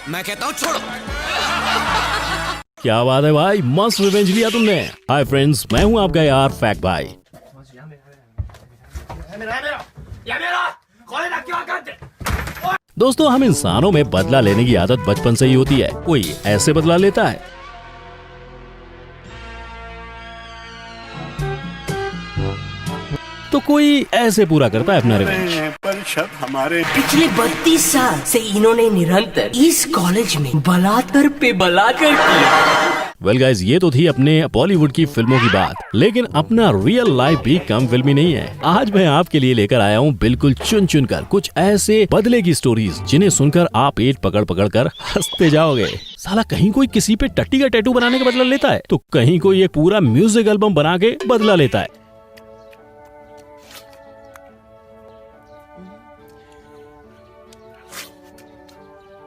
मैं कहता हूँ छोड़ो। क्या बात है भाई, मस्त रिवेंज लिया तुमने। हाय फ्रेंड्स, मैं हूँ आपका यार फैक्ट भाई। दोस्तों, हम इंसानों में बदला लेने की आदत बचपन से ही होती है। कोई ऐसे बदला लेता है, तो कोई ऐसे पूरा करता है अपना रिवेंज। पर शब्द हमारे पिछले 32 साल से इन्होंने निरंतर इस कॉलेज में बलात्कार पे बलात्कार किया। वेल गाइस, ये तो थी अपने बॉलीवुड की फिल्मों की बात, लेकिन अपना रियल लाइफ भी कम फिल्मी नहीं है। आज मैं आपके लिए लेकर आया हूँ बिल्कुल चुन चुन कर कुछ ऐसे बदले की स्टोरीज जिन्हें सुनकर आप पेट पकड़ पकड़ कर हंसते जाओगे। साला कहीं कोई किसी पे टट्टी का टैटू बनाने का बदला लेता है, तो कहीं कोई एक पूरा म्यूजिक एल्बम बना के बदला लेता है।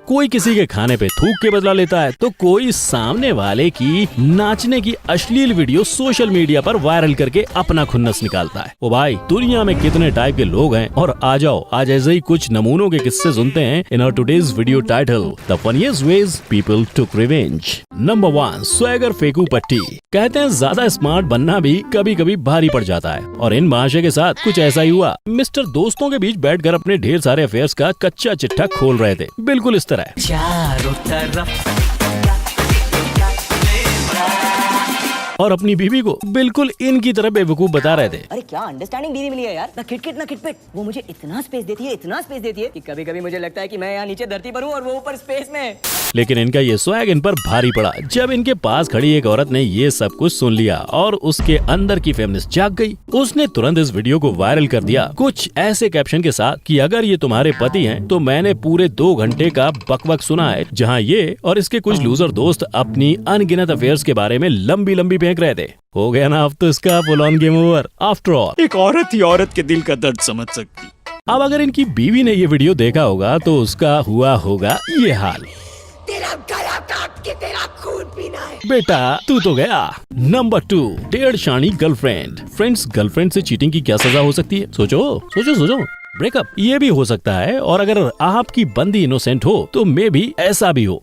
कोई किसी के खाने पे थूक के बदला लेता है, तो कोई सामने वाले की नाचने की अश्लील वीडियो सोशल मीडिया पर वायरल करके अपना खुन्नस निकालता है। ओ भाई, दुनिया में कितने टाइप के लोग हैं, और आ जाओ आज ऐसे ही कुछ नमूनों के किस्से सुनते हैं in our today's video title, the funniest ways people took revenge. Number 1, swagger फेंकू पट्टी। कहते हैं ज्यादा स्मार्ट बनना भी कभी कभी भारी पड़ जाता है, और इन महाशय के साथ कुछ ऐसा ही हुआ। मिस्टर दोस्तों के बीच बैठकर अपने ढेर सारे अफेयर्स का कच्चा चिट्ठा खोल रहे थे, बिल्कुल इस तरह। चारों तरफ और अपनी बीवी को बिल्कुल इनकी तरह बेवकूफ बता रहे थे। अरे क्या अंडरस्टैंडिंग बीवी मिली है यार, ना खिटखिट ना खिटपिट। वो मुझे इतना स्पेस देती है कि कभी कभी मुझे लगता है कि मैं यहाँ नीचे धरती पर हूँ और वो ऊपर स्पेस में। लेकिन इनका ये स्वैग इन पर भारी पड़ा जब इनके पास खड़ी एक औरत ने ये सब कुछ सुन लिया और उसके अंदर की फेमिनिस्ट जाग गई। उसने तुरंत इस वीडियो को वायरल कर दिया, कुछ ऐसे कैप्शन के साथ कि अगर ये तुम्हारे पति हैं तो मैंने पूरे 2 घंटे का बकबक सुना है, जहाँ ये और इसके कुछ लूजर दोस्त अपनी अनगिनत अफेयर्स के बारे में लंबी लंबी फेंक रहे थे। हो गया ना अब तो इसका full on game over. After all, एक औरत ही औरत के दिल का दर्द समझ सकती। अब अगर इनकी बीवी ने ये वीडियो देखा होगा तो उसका हुआ होगा ये हाल। तेरा गला काट के तेरा खून पीना है। बेटा तू तो गया। नंबर 2, टेढ़शानी गर्लफ्रेंड। फ्रेंड्स, गर्लफ्रेंड से चीटिंग की क्या सजा हो सकती है? सोचो। ब्रेकअप ये भी हो सकता है, और अगर आपकी बंदी इनोसेंट हो तो मे भी ऐसा भी हो।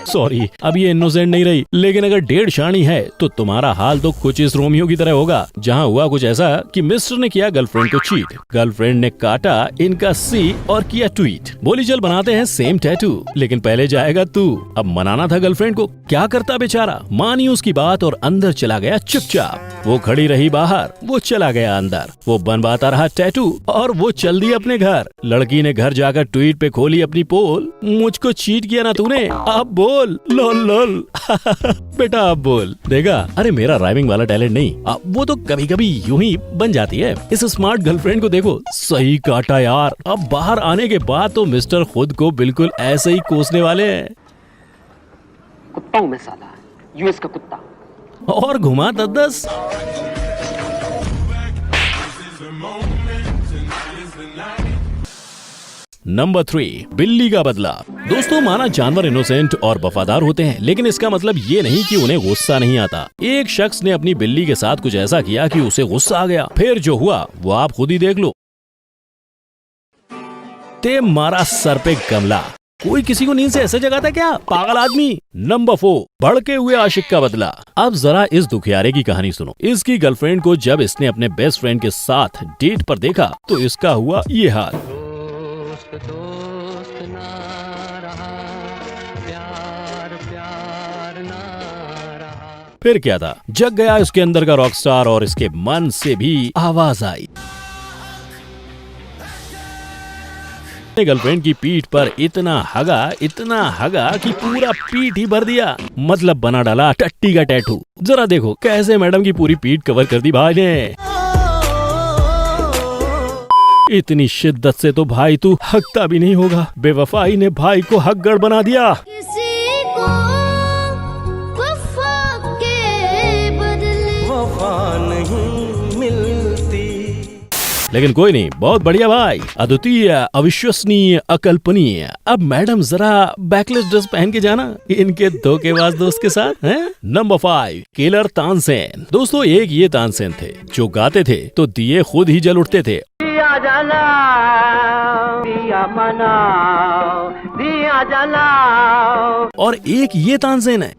सॉरी, अब ये इनोसेंट नहीं रही, लेकिन अगर टेढ़शानी है तो तुम्हारा हाल तो कुछ इस रोमियो की तरह होगा, जहाँ हुआ कुछ ऐसा कि मिस्टर ने किया गर्लफ्रेंड को चीट, गर्लफ्रेंड ने काटा इनका सी और किया ट्वीट, बोली चल बनाते हैं सेम टैटू, लेकिन पहले जाएगा तू। अब मनाना था गर्लफ्रेंड को, क्या करता बेचारा, मानी उसकी बात और अंदर चला गया चुपचाप। वो खड़ी रही बाहर, वो चला गया अंदर, वो बनवाता रहा टैटू और वो चल दी अपने घर। लड़की ने घर जाकर ट्वीट पे खोली अपनी पोल, मुझको चीट किया ना तूने, अब बोल। लोल बेटा अब बोल देगा। अरे मेरा राइमिंग वाला टैलेंट नहीं, वो तो कभी कभी यूं ही बन जाती है। इस स्मार्ट गर्लफ्रेंड को देखो, सही काटा यार। अब बाहर आने के बाद तो मिस्टर खुद को बिल्कुल ऐसे ही कोसने वाले हैं। कुत्ता हूँ मैं साला, यूएस का कुत्ता। और घुमा 10-10। नंबर 3, बिल्ली का बदला। दोस्तों, माना जानवर इनोसेंट और वफादार होते हैं, लेकिन इसका मतलब ये नहीं कि उन्हें गुस्सा नहीं आता। एक शख्स ने अपनी बिल्ली के साथ कुछ ऐसा किया कि उसे गुस्सा आ गया। फिर जो हुआ वो आप खुद ही देख लो। ते मारा सर पे गमला। कोई किसी को नींद से ऐसे जगाता क्या, पागल आदमी। नंबर 4, भड़के हुए आशिक का बदला। अब जरा इस दुखियारे की कहानी सुनो। इसकी गर्लफ्रेंड को जब इसने अपने बेस्ट फ्रेंड के साथ डेट पर देखा तो इसका हुआ ये हाल। दोस्त ना रहा, प्यार ना रहा। फिर क्या था, जग गया इसके अंदर का रॉकस्टार और इसके मन से भी आवाज आई। गर्लफ्रेंड की पीठ पर इतना हगा कि पूरा पीठ ही भर दिया, मतलब बना डाला टट्टी का टैटू। जरा देखो कैसे मैडम की पूरी पीठ कवर कर दी भाई ने। इतनी शिद्दत से तो भाई तू हकता भी नहीं होगा। बेवफाई ने भाई को हकगड़ बना दिया। किसी को वफा के बदले वफा नहीं मिलती। लेकिन कोई नहीं, बहुत बढ़िया भाई, अद्वितीय, अविश्वसनीय, अकल्पनीय। अब मैडम जरा बैकलेस ड्रेस पहन के जाना इनके धोखेबाज दोस्त के साथ, हैं? Number 5, killer Tansen. दोस्तों एक ये तानसेन थे जो गाते थे तो दिए खुद ही जल उठते थे। दिया जलाओ, दिया मनाओ, दिया जलाओ। और एक ये तानसेन है,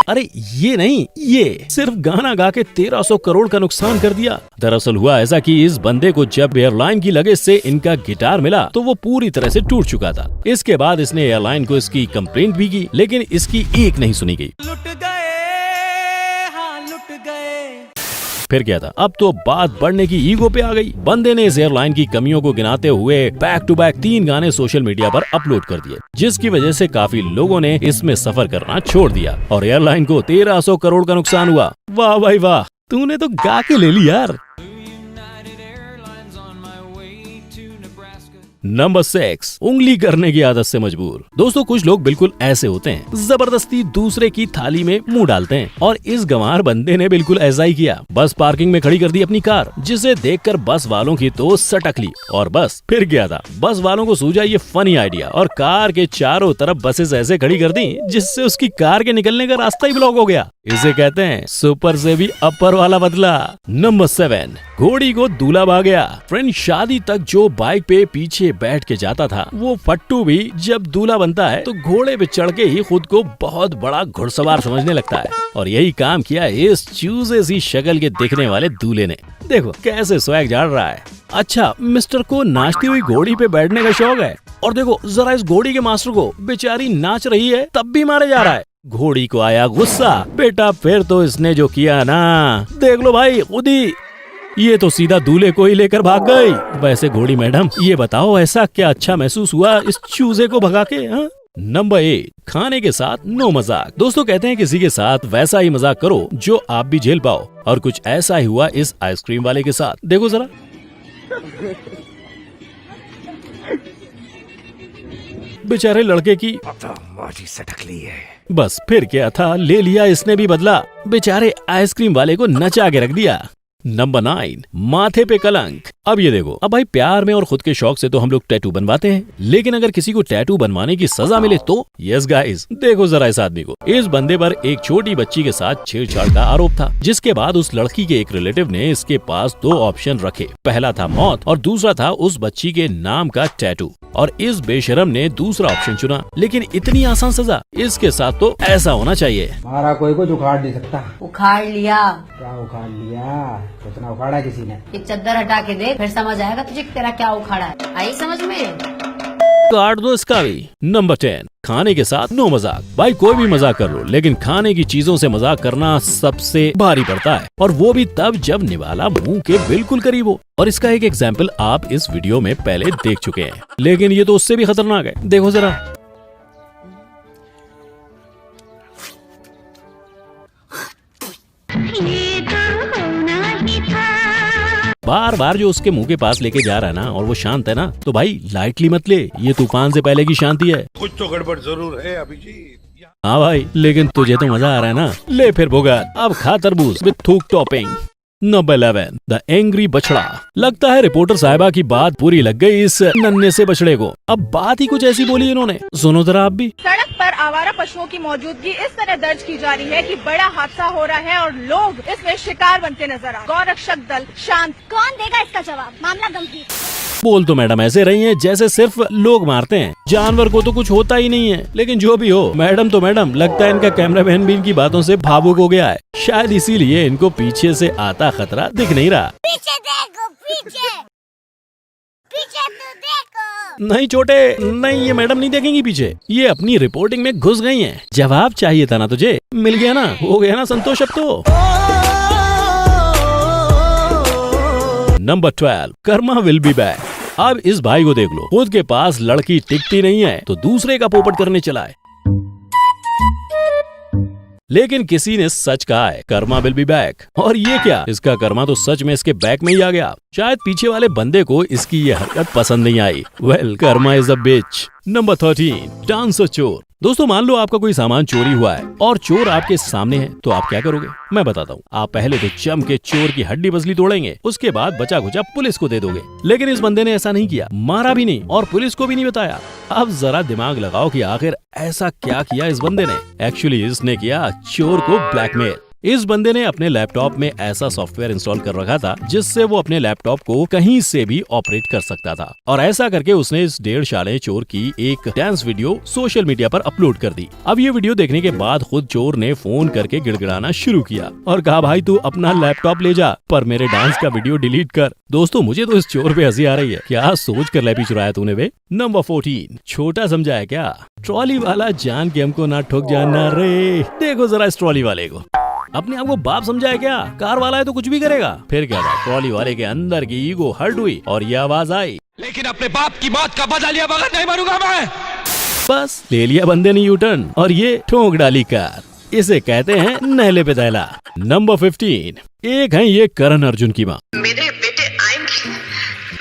अरे ये नहीं, ये सिर्फ गाना गा के 1300 करोड़ का नुकसान कर दिया। दरअसल हुआ ऐसा कि इस बंदे को जब एयरलाइन की लगेज से इनका गिटार मिला तो वो पूरी तरह से टूट चुका था। इसके बाद इसने एयरलाइन को इसकी कंप्लेंट भी की, लेकिन इसकी एक नहीं सुनी गई। फिर क्या था, अब तो बात बढ़ने की ईगो पे आ गई। बंदे ने इस एयरलाइन की कमियों को गिनाते हुए बैक टू बैक 3 गाने सोशल मीडिया पर अपलोड कर दिए, जिसकी वजह से काफी लोगों ने इसमें सफर करना छोड़ दिया और एयरलाइन को 1300 करोड़ का नुकसान हुआ। वाह भाई वाह, तूने तो गा के ले ली यार। नंबर 6, उंगली करने की आदत से मजबूर। दोस्तों कुछ लोग बिल्कुल ऐसे होते हैं, जबरदस्ती दूसरे की थाली में मुंह डालते हैं, और इस गंवार बंदे ने बिल्कुल ऐसा ही किया। बस पार्किंग में खड़ी कर दी अपनी कार, जिसे देखकर बस वालों की तो सटक ली। और बस फिर क्या था, बस वालों को सूझा ये फनी आइडिया और कार के चारों तरफ बसेस ऐसे खड़ी कर दी जिससे उसकी कार के निकलने का रास्ता ही ब्लॉक हो गया। इसे कहते हैं सुपर से भी अपर वाला बदला। नंबर 7, घोड़ी को दूल्हा भाग गया। फ्रेंड, शादी तक जो बाइक पे पीछे बैठ के जाता था, वो फट्टू भी जब दूल्हा बनता है तो घोड़े पे चढ़ के ही खुद को बहुत बड़ा घुड़सवार समझने लगता है। और यही काम किया इस चूजे सी शक्ल के दिखने वाले दूल्हे ने। देखो कैसे स्वैग झाड़ रहा है। अच्छा, मिस्टर को नाचती हुई घोड़ी पे बैठने का शौक है, और देखो जरा इस घोड़ी के मास्टर को, बेचारी नाच रही है तब भी मारे जा रहा है। घोड़ी को आया गुस्सा, बेटा फिर तो इसने जो किया ना, देख लो भाई खुद ही, ये तो सीधा दूल्हे को ही लेकर भाग गई। वैसे घोड़ी मैडम, ये बताओ ऐसा क्या अच्छा महसूस हुआ इस चूजे को भगा के? नंबर 8, खाने के साथ नो मजाक। दोस्तों कहते हैं किसी के साथ वैसा ही मजाक करो जो आप भी झेल पाओ, और कुछ ऐसा ही हुआ इस आइसक्रीम वाले के साथ। देखो जरा, बेचारे लड़के की मौजी सटक ली है। बस फिर क्या था, ले लिया इसने भी बदला, बेचारे आइसक्रीम वाले को नचा के रख दिया। नंबर 9, माथे पे कलंक। अब ये देखो, अब भाई प्यार में और खुद के शौक से तो हम लोग टैटू बनवाते हैं, लेकिन अगर किसी को टैटू बनवाने की सजा मिले तो? यस गाइस, देखो जरा इस आदमी को। इस बंदे पर एक छोटी बच्ची के साथ छेड़छाड़ का आरोप था, जिसके बाद उस लड़की के एक रिलेटिव ने इसके पास 2 ऑप्शन रखे। पहला था मौत और दूसरा था उस बच्ची के नाम का टैटू, और इस बेशरम ने दूसरा ऑप्शन चुना। लेकिन इतनी आसान सजा, इसके साथ तो ऐसा होना चाहिए। हमारा कोई कुछ उखाड़ नहीं सकता। उखाड़ लिया। क्या उखाड़ लिया? कितना उखाड़ा किसी ने? ये चद्दर हटा के दे, फिर समझ आएगा तुझे तेरा क्या उखाड़ा है। आई समझ में? काट दो इसका भी। नंबर 10, खाने के साथ नो मजाक। भाई कोई भी मजाक कर लो, लेकिन खाने की चीजों से मजाक करना सबसे भारी पड़ता है, और वो भी तब जब निवाला मुंह के बिल्कुल करीब हो। और इसका एक एग्जाम्पल आप इस वीडियो में पहले देख चुके हैं, लेकिन ये तो उससे भी खतरनाक है। देखो जरा, बार बार जो उसके मुंह के पास लेके जा रहा है ना, और वो शांत है ना, तो भाई लाइटली मत ले, ये तूफान से पहले की शांति है। कुछ तो गड़बड़ जरूर है अभिजीत। हाँ भाई, लेकिन तुझे तो मजा आ रहा है ना, ले फिर भुगत। अब खा तरबूज विद थूक टॉपिंग। नंबर 11, द एंग्री बछड़ा। लगता है रिपोर्टर साहिबा की बात पूरी लग गई इस नन्हे से बछड़े को। अब बात ही कुछ ऐसी बोली इन्होंने, सुनो जरा आप भी। सड़क पर आवारा पशुओं की मौजूदगी इस तरह दर्ज की जा रही है कि बड़ा हादसा हो रहा है और लोग इसमें शिकार बनते नजर आ। गौरक्षक दल शांत। कौन देगा इसका जवाब? मामला गंभीर। बोल तो मैडम ऐसे रही हैं जैसे सिर्फ लोग मारते हैं, जानवर को तो कुछ होता ही नहीं है। लेकिन जो भी हो, मैडम तो मैडम, लगता है इनका कैमरामैन भी इनकी बातों से भावुक हो गया है। शायद इसीलिए इनको पीछे से आता खतरा दिख नहीं रहा। पीछे देखो, पीछे पीछे तो देखो। नहीं छोटे, नहीं, ये मैडम नहीं देखेंगी पीछे, ये अपनी रिपोर्टिंग में घुस गई हैं। जवाब चाहिए था ना तुझे, मिल गया ना, हो गया ना संतोष अब तो। Number 12, Karma will be back. अब इस भाई को देख लो, खुद के पास लड़की टिकती नहीं है तो दूसरे का पोपट करने चला है। लेकिन किसी ने सच कहा है, कर्मा विल बी बैक। और ये क्या, इसका कर्मा तो सच में इसके बैक में ही आ गया। शायद पीछे वाले बंदे को इसकी ये हरकत पसंद नहीं आई। Well, karma is a bitch. Number 13, dancer चोर। दोस्तों, मान लो आपका कोई सामान चोरी हुआ है और चोर आपके सामने है, तो आप क्या करोगे? मैं बताता हूँ। आप पहले तो जम के चोर की हड्डी बसली तोड़ेंगे, उसके बाद बचा खुचा पुलिस को दे दोगे। लेकिन इस बंदे ने ऐसा नहीं किया, मारा भी नहीं और पुलिस को भी नहीं बताया। अब जरा दिमाग लगाओ कि आखिर ऐसा क्या किया इस बंदे ने। एक्चुअली इसने किया चोर को ब्लैकमेल। इस बंदे ने अपने लैपटॉप में ऐसा सॉफ्टवेयर इंस्टॉल कर रखा था जिससे वो अपने लैपटॉप को कहीं से भी ऑपरेट कर सकता था, और ऐसा करके उसने इस 1.5 साले चोर की एक डांस वीडियो सोशल मीडिया पर अपलोड कर दी। अब ये वीडियो देखने के बाद खुद चोर ने फोन करके गिड़गिड़ाना शुरू किया और कहा, भाई तू अपना लैपटॉप ले जा, पर मेरे डांस का वीडियो डिलीट कर। दोस्तों, मुझे तो इस चोर पे हंसी आ रही है। क्या सोच कर लैपी चुराया तूने बे? नंबर 14, छोटा समझा है क्या? ट्रॉली वाला जान के हमको ना ठोक जाना रे। देखो जरा इस ट्रॉली वाले को, अपने आप को बाप समझा है क्या? कार वाला है तो कुछ भी करेगा। फिर क्या था, ट्रॉली वाले के अंदर की ईगो हर्ट हुई और ये आवाज आई, लेकिन अपने बाप की मौत का बदला लिया बगैर नहीं मरूंगा मैं। बस ले लिया बंदे ने यूटर्न और ये ठोक डाली कार। इसे कहते हैं नहले पे दहला। नंबर 15, एक है ये करण अर्जुन की माँ। मेरे बेटे आएंगे,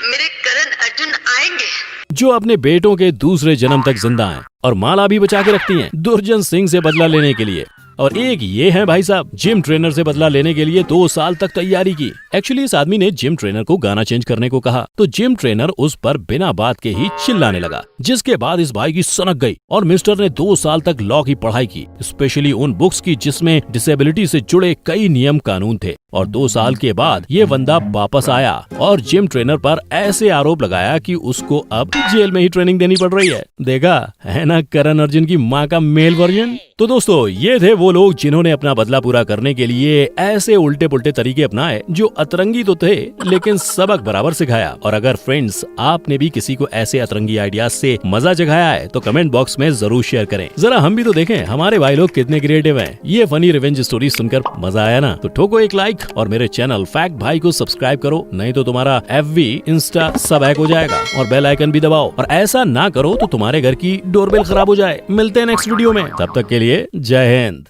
मेरे करण अर्जुन आएंगे, जो अपने बेटों के दूसरे जन्म तक जिंदा हैं और माला भी बचा के रखती हैं दुर्जन सिंह से बदला लेने के लिए। और एक ये है भाई साहब, जिम ट्रेनर से बदला लेने के लिए 2 साल तक तैयारी की। एक्चुअली इस आदमी ने जिम ट्रेनर को गाना चेंज करने को कहा तो जिम ट्रेनर उस पर बिना बात के ही चिल्लाने लगा, जिसके बाद इस भाई की सनक गई और मिस्टर ने 2 साल तक लॉ की पढ़ाई की, स्पेशली उन बुक्स की जिसमें डिसेबिलिटी से जुड़े कई नियम कानून थे। और 2 साल के बाद ये बंदा वापस आया और जिम ट्रेनर पर ऐसे आरोप लगाया कि उसको अब जेल में ही ट्रेनिंग देनी पड़ रही है। देखा है ना करण अर्जुन की माँ का मेल वर्जन। तो दोस्तों, ये थे वो लोग जिन्होंने अपना बदला पूरा करने के लिए ऐसे उल्टे पुल्टे तरीके अपनाए जो अतरंगी तो थे लेकिन सबक बराबर सिखाया। और अगर फ्रेंड्स आपने भी किसी को ऐसे अतरंगी आइडियाज से मजा जगाया है तो कमेंट बॉक्स में जरूर शेयर करें। जरा हम भी तो देखें हमारे भाई लोग कितने क्रिएटिव हैं। ये फनी रिवेंज स्टोरी सुनकर मजा आया ना? तो ठोको एक लाइक और मेरे चैनल फैक्ट भाई को सब्सक्राइब करो, नहीं तो तुम्हारा FB इंस्टा सब हैक हो जाएगा। और बेल आइकन भी दबाओ, और ऐसा ना करो तो तुम्हारे घर की डोरबेल खराब हो जाए। मिलते हैं नेक्स्ट वीडियो में, तब तक के लिए जय हिंद।